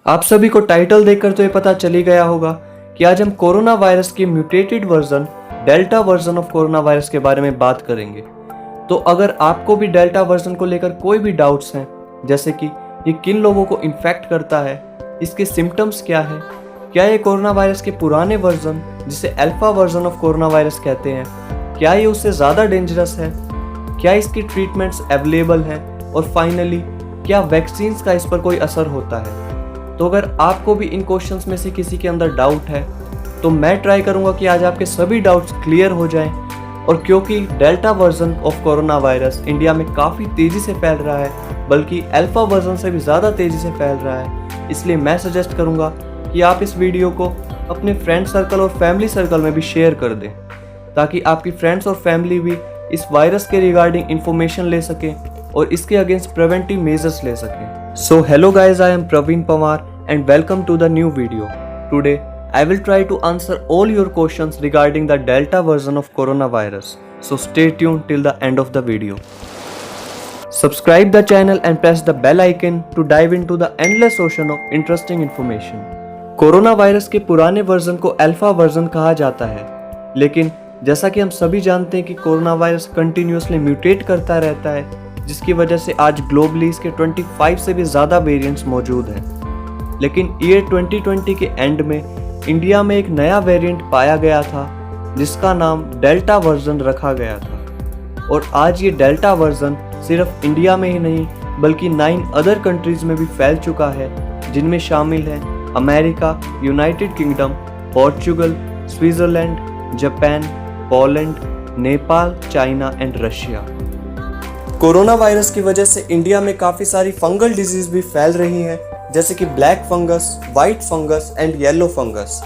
आप सभी को टाइटल देखकर तो ये पता चली गया होगा कि आज हम कोरोना वायरस के mutated version delta version of corona virus के बारे में बात करेंगे। तो अगर आपको भी डेल्टा वर्जन को लेकर कोई भी डाउट्स हैं, जैसे कि ये किन लोगों को इन्फेक्ट करता है, इसके सिम्टम्स क्या है, क्या ये कोरोना वायरस के पुराने वर्जन जिसे alpha version of corona virus कहते हैं, क्या ये उससे ज़्यादा डेंजरस है, क्या इसकी ट्रीटमेंट्स अवेलेबल हैं और फाइनली क्या वैक्सीन्स का इस पर कोई असर होता है। तो अगर आपको भी इन क्वेश्चंस में से किसी के अंदर डाउट है तो मैं ट्राई करूंगा कि आज आपके सभी डाउट्स क्लियर हो जाएं। और क्योंकि delta version of corona virus India में काफ़ी तेज़ी से फैल रहा है, बल्कि अल्फा वर्जन से भी ज़्यादा तेज़ी से फैल रहा है, इसलिए मैं सजेस्ट करूंगा कि आप इस वीडियो को अपने फ्रेंड सर्कल और फैमिली सर्कल में भी शेयर कर दें, ताकि आपकी फ्रेंड्स और फैमिली भी इस वायरस के रिगार्डिंग इंफॉर्मेशन ले सकें और इसके अगेंस्ट प्रिवेंटिव मेजर्स ले सकें। So hello guys, I am Praveen Pawar and welcome to the new video. Today I will try to answer all your questions regarding the Delta version of coronavirus. So stay tuned till the end of the video. Subscribe the channel and press the bell icon to dive into the endless ocean of interesting information. Corona virus के पुराने version को alpha version कहा जाता है, लेकिन जैसा कि हम सभी जानते हैं कि कोरोना वायरस कंटिन्यूसली म्यूटेट करता रहता है, जिसकी वजह से आज ग्लोबली इसके 25 से भी ज़्यादा वेरिएंट्स मौजूद हैं। लेकिन ईयर 2020 के एंड में इंडिया में एक नया वेरिएंट पाया गया था जिसका नाम डेल्टा वर्जन रखा गया था। और आज ये डेल्टा वर्जन सिर्फ इंडिया में ही नहीं बल्कि 9 अदर कंट्रीज़ में भी फैल चुका है, जिनमें शामिल हैं America, United kingdom, Portugal, Switzerland, Japan, Poland, Nepal, China and Russia. Corona virus की वजह से इंडिया में काफ़ी सारी फंगल डिजीज भी फैल रही हैं, जैसे कि black fungus, white fungus and yellow fungus.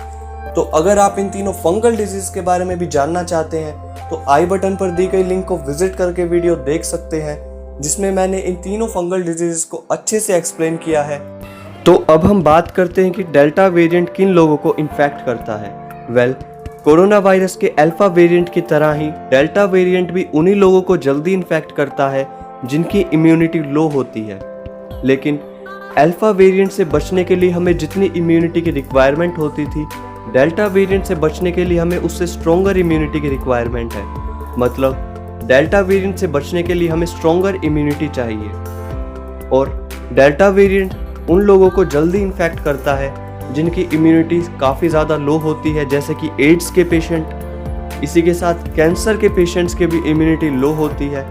तो अगर आप इन तीनों फंगल डिजीज के बारे में भी जानना चाहते हैं तो आई बटन पर दी गई लिंक को विजिट करके वीडियो देख सकते हैं, जिसमें मैंने इन तीनों फंगल डिजीज को अच्छे से एक्सप्लेन किया है। तो अब हम बात करते हैं कि डेल्टा वेरिएंट किन लोगों को इन्फेक्ट करता है। कोरोना वायरस के अल्फा वेरिएंट की तरह ही डेल्टा वेरिएंट भी उन्हीं लोगों को जल्दी इन्फेक्ट करता है जिनकी इम्यूनिटी लो होती है। लेकिन अल्फा वेरिएंट से बचने के लिए हमें जितनी इम्यूनिटी की रिक्वायरमेंट होती थी, डेल्टा वेरिएंट से बचने के लिए हमें उससे स्ट्रॉन्गर इम्यूनिटी की रिक्वायरमेंट है। मतलब डेल्टा वेरिएंट से बचने के लिए हमें स्ट्रॉन्गर इम्यूनिटी चाहिए। और डेल्टा वेरिएंट उन लोगों को जल्दी इन्फेक्ट करता है जिनकी इम्यूनिटी काफ़ी ज़्यादा लो होती है, जैसे कि एड्स के पेशेंट, इसी के साथ कैंसर के पेशेंट्स के भी इम्यूनिटी लो होती है,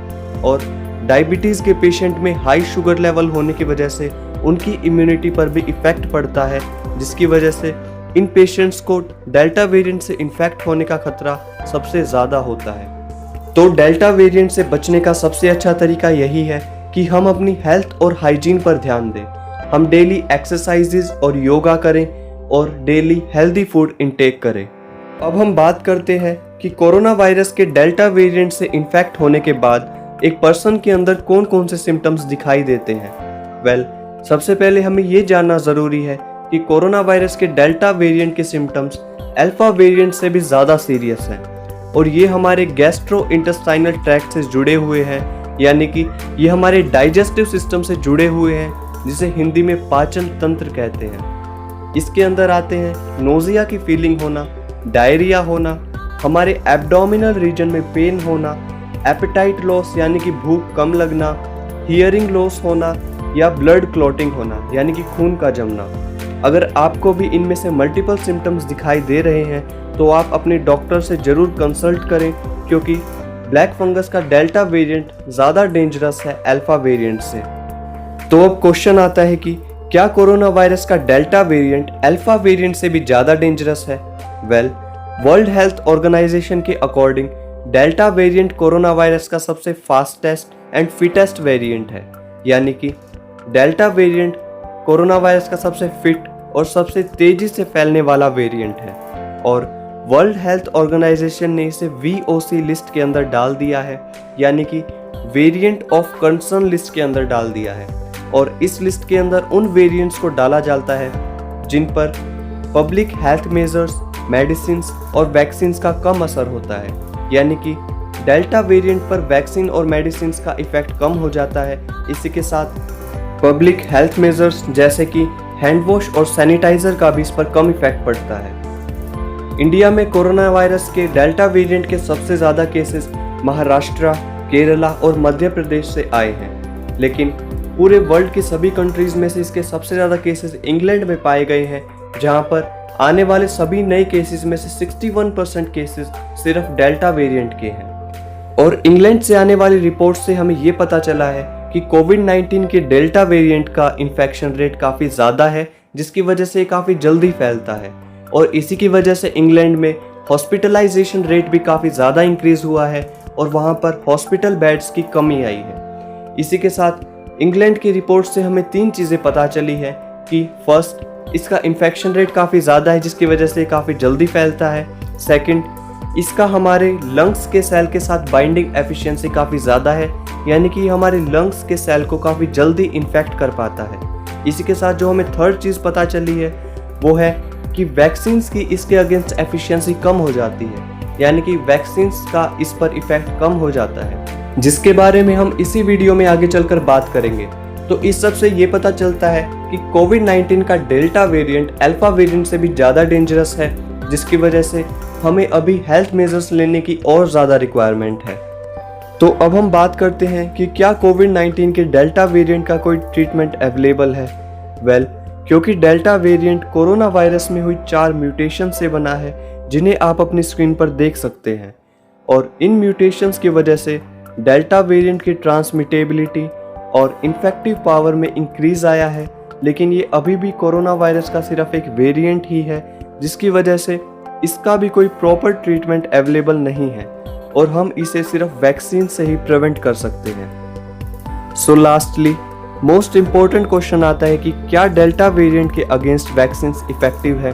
और डायबिटीज़ के पेशेंट में हाई शुगर लेवल होने की वजह से उनकी इम्यूनिटी पर भी इफ़ेक्ट पड़ता है, जिसकी वजह से इन पेशेंट्स को डेल्टा वेरिएंट से इन्फेक्ट होने का खतरा सबसे ज़्यादा होता है। तो डेल्टा वेरिएंट से बचने का सबसे अच्छा तरीका यही है कि हम अपनी हेल्थ और हाइजीन पर ध्यान दें। हम डेली एक्सरसाइजेज और योगा करें और डेली हेल्दी फूड इंटेक करें। अब हम बात करते हैं कि कोरोना वायरस के डेल्टा वेरिएंट से इन्फेक्ट होने के बाद एक पर्सन के अंदर कौन कौन से सिम्टम्स दिखाई देते हैं। सबसे पहले हमें ये जानना ज़रूरी है कि कोरोना वायरस के डेल्टा वेरिएंट के सिम्टम्स अल्फा वेरिएंट से भी ज़्यादा सीरियस हैं, और ये हमारे गैस्ट्रो इंटेस्टाइनल ट्रैक्ट से जुड़े हुए हैं, यानी कि ये हमारे डाइजेस्टिव सिस्टम से जुड़े हुए हैं, जिसे हिंदी में पाचन तंत्र कहते हैं। इसके अंदर आते हैं नोजिया की फीलिंग होना, डायरिया होना, हमारे एब्डोमिनल रीजन में पेन होना, एपेटाइट लॉस यानी कि भूख कम लगना, हियरिंग लॉस होना या ब्लड क्लॉटिंग होना यानी कि खून का जमना। अगर आपको भी इनमें से मल्टीपल सिम्टम्स दिखाई दे रहे हैं तो आप अपने डॉक्टर से ज़रूर कंसल्ट करें, क्योंकि ब्लैक फंगस का डेल्टा वेरिएंट ज़्यादा डेंजरस है अल्फा वेरिएंट से। तो अब क्वेश्चन आता है कि क्या कोरोना वायरस का डेल्टा वेरिएंट अल्फा वेरिएंट से भी ज़्यादा डेंजरस है। वर्ल्ड हेल्थ ऑर्गेनाइजेशन के according delta variant corona virus का सबसे फास्टेस्ट एंड फिटेस्ट वेरिएंट है, यानी कि डेल्टा वेरिएंट कोरोना वायरस का सबसे फिट और सबसे तेज़ी से फैलने वाला वेरिएंट है। और वर्ल्ड हेल्थ ऑर्गेनाइजेशन ने इसे VOC लिस्ट के अंदर डाल दिया है, यानी कि वेरिएंट ऑफ कंसर्न लिस्ट के अंदर डाल दिया है। और इस लिस्ट के अंदर उन वेरिएंट्स को डाला जाता है जिन पर पब्लिक हेल्थ मेजर्स, मेडिसिन और वैक्सीन्स का कम असर होता है, यानी कि डेल्टा वेरिएंट पर वैक्सीन और मेडिसिन का इफेक्ट कम हो जाता है। इसी के साथ पब्लिक हेल्थ मेजर्स जैसे कि हैंड वॉश और सैनिटाइजर का भी इस पर कम इफेक्ट पड़ता है। इंडिया में कोरोना वायरस के डेल्टा वेरिएंट के सबसे ज़्यादा केसेस महाराष्ट्र, केरला और मध्य प्रदेश से आए हैं, लेकिन पूरे वर्ल्ड की सभी कंट्रीज में से इसके सबसे ज़्यादा केसेस इंग्लैंड में पाए गए हैं, जहां पर आने वाले सभी नए केसेस में से 61% केसेस सिर्फ डेल्टा वेरिएंट के हैं। और इंग्लैंड से आने वाली रिपोर्ट से हमें ये पता चला है कि कोविड-19 के डेल्टा वेरिएंट का इन्फेक्शन रेट काफ़ी ज़्यादा है, जिसकी वजह से काफ़ी जल्दी फैलता है और इसी की वजह से इंग्लैंड में हॉस्पिटलाइजेशन रेट भी काफ़ी ज़्यादा इंक्रीज़ हुआ है और वहाँ पर हॉस्पिटल बेड्स की कमी आई है। इसी के साथ इंग्लैंड की रिपोर्ट से हमें 3 चीज़ें पता चली है कि फर्स्ट, इसका इन्फेक्शन रेट काफ़ी ज़्यादा है जिसकी वजह से काफ़ी जल्दी फैलता है। सेकंड, इसका हमारे लंग्स के सेल के साथ बाइंडिंग एफिशिएंसी काफ़ी ज़्यादा है, यानी कि हमारे लंग्स के सेल को काफ़ी जल्दी इन्फेक्ट कर पाता है। इसी के साथ जो हमें थर्ड चीज़ पता चली है वो है कि वैक्सीन्स की इसके अगेंस्ट एफिशिएंसी कम हो जाती है, यानी कि वैक्सीन्स का इस पर इफेक्ट कम हो जाता है, जिसके बारे में हम इसी वीडियो में आगे चलकर बात करेंगे। तो इस सब से ये पता चलता है कि कोविड-19 का डेल्टा वेरिएंट अल्फा वेरिएंट से भी ज़्यादा डेंजरस है, जिसकी वजह से हमें अभी हेल्थ मेजर्स लेने की और ज़्यादा रिक्वायरमेंट है। तो अब हम बात करते हैं कि क्या कोविड-19 के डेल्टा वेरिएंट का कोई ट्रीटमेंट अवेलेबल है। क्योंकि डेल्टा वेरिएंट कोरोना वायरस में हुई 4 म्यूटेशन से बना है, जिन्हें आप अपनी स्क्रीन पर देख सकते हैं, और इन म्यूटेशंस की वजह से डेल्टा वेरिएंट की ट्रांसमिटेबिलिटी और इन्फेक्टिव पावर में इंक्रीज आया है, लेकिन ये अभी भी कोरोना वायरस का सिर्फ एक वेरिएंट ही है, जिसकी वजह से इसका भी कोई प्रॉपर ट्रीटमेंट अवेलेबल नहीं है और हम इसे सिर्फ वैक्सीन से ही प्रिवेंट कर सकते हैं। सो लास्टली मोस्ट इम्पोर्टेंट क्वेश्चन आता है कि क्या डेल्टा वेरिएंट के अगेंस्ट वैक्सीन इफेक्टिव है।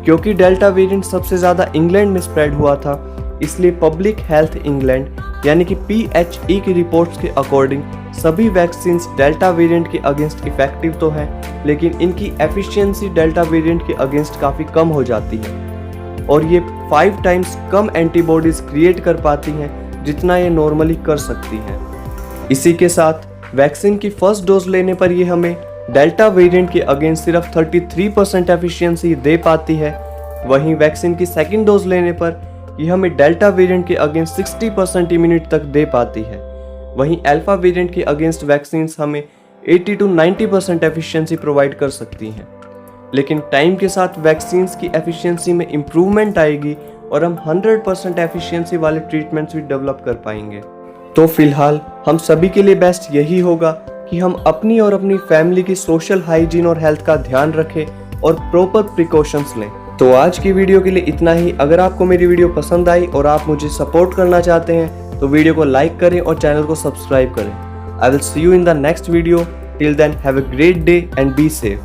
क्योंकि डेल्टा वेरिएंट सबसे ज़्यादा इंग्लैंड में स्प्रेड हुआ था, इसलिए पब्लिक हेल्थ इंग्लैंड यानी कि PHE की रिपोर्ट्स के अकॉर्डिंग सभी वैक्सीन्स डेल्टा वेरिएंट के अगेंस्ट इफेक्टिव तो हैं, लेकिन इनकी एफिशिएंसी डेल्टा वेरिएंट के अगेंस्ट काफ़ी कम हो जाती है और ये 5 टाइम्स कम एंटीबॉडीज क्रिएट कर पाती हैं जितना ये नॉर्मली कर सकती हैं। इसी के साथ वैक्सीन की फर्स्ट डोज लेने पर ये हमें डेल्टा वेरिएंट के अगेंस्ट सिर्फ 33% एफिशिएंसी दे पाती है, वहीं वैक्सीन की सेकेंड डोज लेने पर ये हमें डेल्टा वेरिएंट के अगेंस्ट 60% इम्यूनिटी तक दे पाती है। वहीं अल्फा वेरिएंट के अगेंस्ट वैक्सीन्स हमें 80 to 90% एफिशिएंसी प्रोवाइड कर सकती हैं, लेकिन टाइम के साथ वैक्सीन्स की एफिशिएंसी में इम्प्रूवमेंट आएगी और हम 100% एफिशिएंसी वाले ट्रीटमेंट्स भी डेवलप कर पाएंगे। तो फिलहाल हम सभी के लिए बेस्ट यही होगा कि हम अपनी और अपनी फैमिली की सोशल हाइजीन और हेल्थ का ध्यान रखें और प्रॉपर प्रिकॉशंस लें। तो आज की वीडियो के लिए इतना ही। अगर आपको मेरी वीडियो पसंद आई और आप मुझे सपोर्ट करना चाहते हैं तो वीडियो को लाइक करें और चैनल को सब्सक्राइब करें। I will see you in the next video. Till then have a great day and be safe.